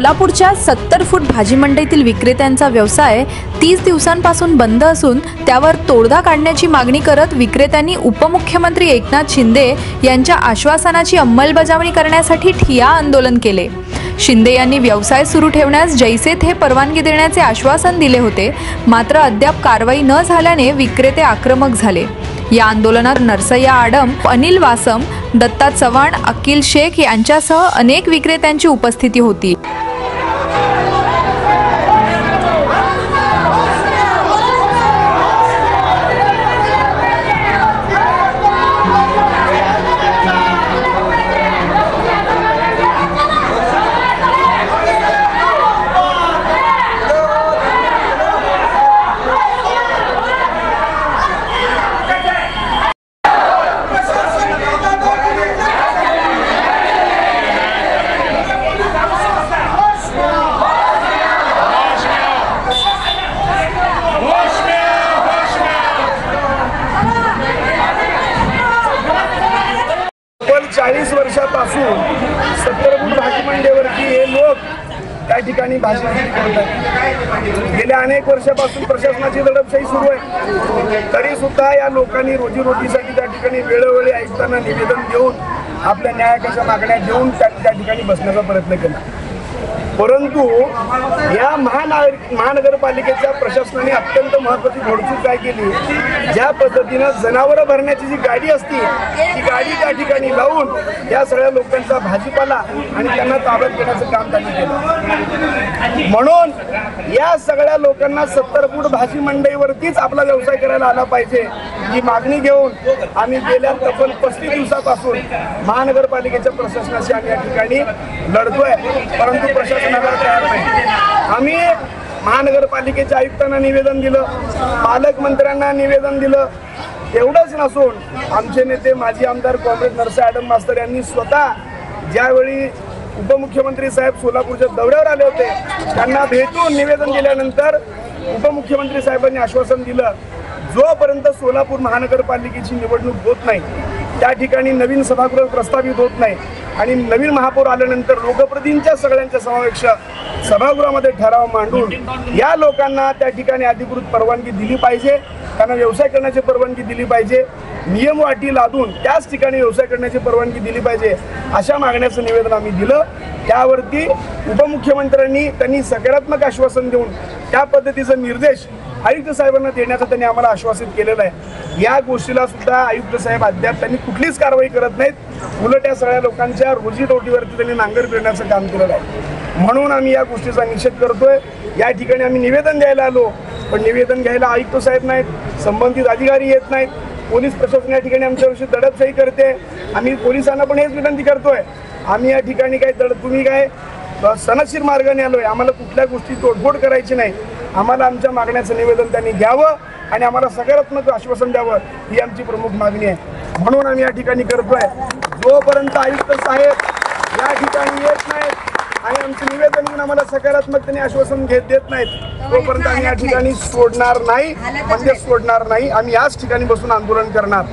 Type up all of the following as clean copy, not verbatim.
सोलापूरच्या 70 फूट भाजी मंडईतील विक्रेत्यांचा व्यवसाय 30 दिवसांपासून बंद असून त्यावर तोडगा काढण्याची मागणी करत विक्रेत्यांनी उपमुख्यमंत्री एकनाथ शिंदे यांच्या आश्वासनाची अंमलबजावणी करण्यासाठी ठिय्या आंदोलन केले। शिंदे यांनी व्यवसाय सुरू ठेवण्यास जैसे थे परवानगी देण्याचे आश्वासन दिले होते, मात्र अद्याप कारवाई न झाल्याने विक्रेते आक्रमक झाले। या आंदोलनात नरसय्या आडम, अनिल वासम, दत्ता चव्हाण, अकील शेख यांच्यासह अनेक विक्रेत्यांची उपस्थिती होती। चाळीस वर्षापासून 70 फूट भाजी मंडईवरती हे लोक त्या ठिकाणी भाजी विक्री करतात। गेल्या अनेक वर्षापासून प्रशासनाची दडपशाही सुरू आहे, तरी सुद्धा या लोकांनी रोजीरोटीसाठी त्या ठिकाणी वेळोवेळी आयुक्तांना निवेदन देऊन आपल्या न्यायाच्या मागण्या देऊन त्या ठिकाणी बसण्याचा प्रयत्न केला। परंतु या महानगरपालिकेच्या प्रशासनाने अत्यंत महत्त्वाची घोडचूक काय केली, ज्या पद्धतीनं जनावरं भरण्याची जी गाडी असती ती गाडी त्या ठिकाणी लावून या सगळ्या लोकांचा भाजीपाला आणि त्यांना ताब्यात घेण्याचं काम त्यांनी केलं। म्हणून या सगळ्या लोकांना 70 फूट भाजी मंडईवरतीच आपला व्यवसाय करायला आला पाहिजे ही मागणी घेऊन आम्ही गेल्या तब्बल 35 दिवसापासून महानगरपालिकेच्या प्रशासनाशी आम्ही या ठिकाणी लढतोय, परंतु प्रशासनाला तयार नाही। आम्ही महानगरपालिकेच्या आयुक्तांना निवेदन दिलं, पालकमंत्र्यांना निवेदन दिलं। एवढंच नसून आमचे नेते माजी आमदार काँग्रेस नरसय्या आडम मास्तर यांनी स्वतः ज्यावेळी उपमुख्यमंत्री साहेब सोलापूरच्या दौऱ्यावर आले होते त्यांना भेटून निवेदन दिल्यानंतर उपमुख्यमंत्री साहेबांनी आश्वासन दिलं, जोपर्यंत सोलापूर महानगरपालिकेची निवडणूक होत नाही, त्या ठिकाणी नवीन सभागृह प्रस्तावित होत नाही आणि नवीन महापौर आल्यानंतर लोकप्रतिनिधींच्या सगळ्यांच्या समावेश सभागृहामध्ये ठराव मांडून या लोकांना त्या ठिकाणी अधिकृत परवानगी दिली पाहिजे, त्यांना व्यवसाय करण्याची परवानगी दिली पाहिजे, नियम अटी लादून त्याच ठिकाणी व्यवसाय करण्याची परवानगी दिली पाहिजे, अशा मागण्याचं निवेदन आम्ही दिलं। त्यावरती उपमुख्यमंत्र्यांनी त्यांनी सकारात्मक आश्वासन देऊन त्या पद्धतीचा निर्देश आयुक्त साहेबांना देण्याचं त्यांनी आम्हाला आश्वासित केलेलं आहे। या गोष्टीला सुद्धा आयुक्त साहेब अद्याप त्यांनी कुठलीच कारवाई करत नाहीत, उलट या सगळ्या लोकांच्या रोजीरोटीवरती त्यांनी नांगर फिरण्याचं काम केलेलं आहे। म्हणून आम्ही या गोष्टीचा निषेध करतोय। या ठिकाणी आम्ही निवेदन द्यायला आलो, पण निवेदन घ्यायला आयुक्त साहेब नाहीत, संबंधित अधिकारी येत नाहीत, पोलीस प्रशासन या ठिकाणी आमच्याविषयी दडपशाही करते। आम्ही पोलिसांना पण हेच विनंती करतोय, आम्ही या ठिकाणी तुम्ही काय सनदशीर मार्गाने आलोय, आम्हाला कुठल्या गोष्टी तोडफोड करायची नाही, आम्हाला आमच्या मागण्याचं निवेदन त्यांनी घ्यावं आणि आम्हाला सकारात्मक आश्वासन द्यावं ही आमची प्रमुख मागणी आहे। म्हणून आम्ही या ठिकाणी करतोय, जोपर्यंत आयुक्त साहेब या ठिकाणी येत नाहीत आणि आमचं निवेदन घेऊन आम्हाला सकारात्मकतेने आश्वासन देत नाहीत, तोपर्यंत आम्ही या ठिकाणी सोडणार नाही, म्हणजे सोडणार नाही, आम्ही याच ठिकाणी बसून आंदोलन करणार।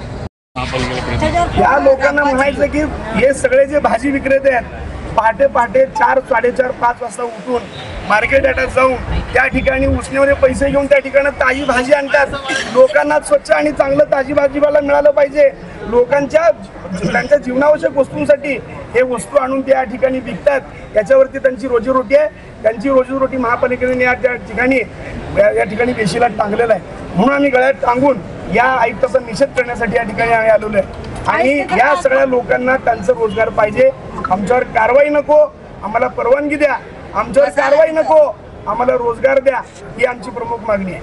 या लोकांना म्हणायचं की हे सगळे जे भाजी विक्रेते आहेत पहाटे 4, 4:30, 5 वाजता उठून मार्केट यार्डात जाऊन त्या ठिकाणी उसनेमध्ये पैसे घेऊन त्या ठिकाणी ताजी भाजी आणतात। लोकांना स्वच्छ आणि चांगलं ताजी भाजीपाला मिळालं पाहिजे, लोकांच्या त्यांच्या जीवनावश्यक वस्तूंसाठी हे वस्तू आणून त्या ठिकाणी विकतात, याच्यावरती त्यांची रोजीरोटी आहे। त्यांची रोजीरोटी महापालिकेने या ठिकाणी वेशीला टांगलेला आहे। म्हणून आम्ही गळ्यात टांगून या आयुक्ताचा निषेध करण्यासाठी या ठिकाणी आम्ही आलेलो आहे आणि या सगळ्या लोकांना त्यांचा रोजगार पाहिजे। आमच्यावर कारवाई नको, आम्हाला परवानगी द्या, आमच्यावर कारवाई नको, आम्हाला रोजगार द्या, ही आमची प्रमुख मागणी आहे।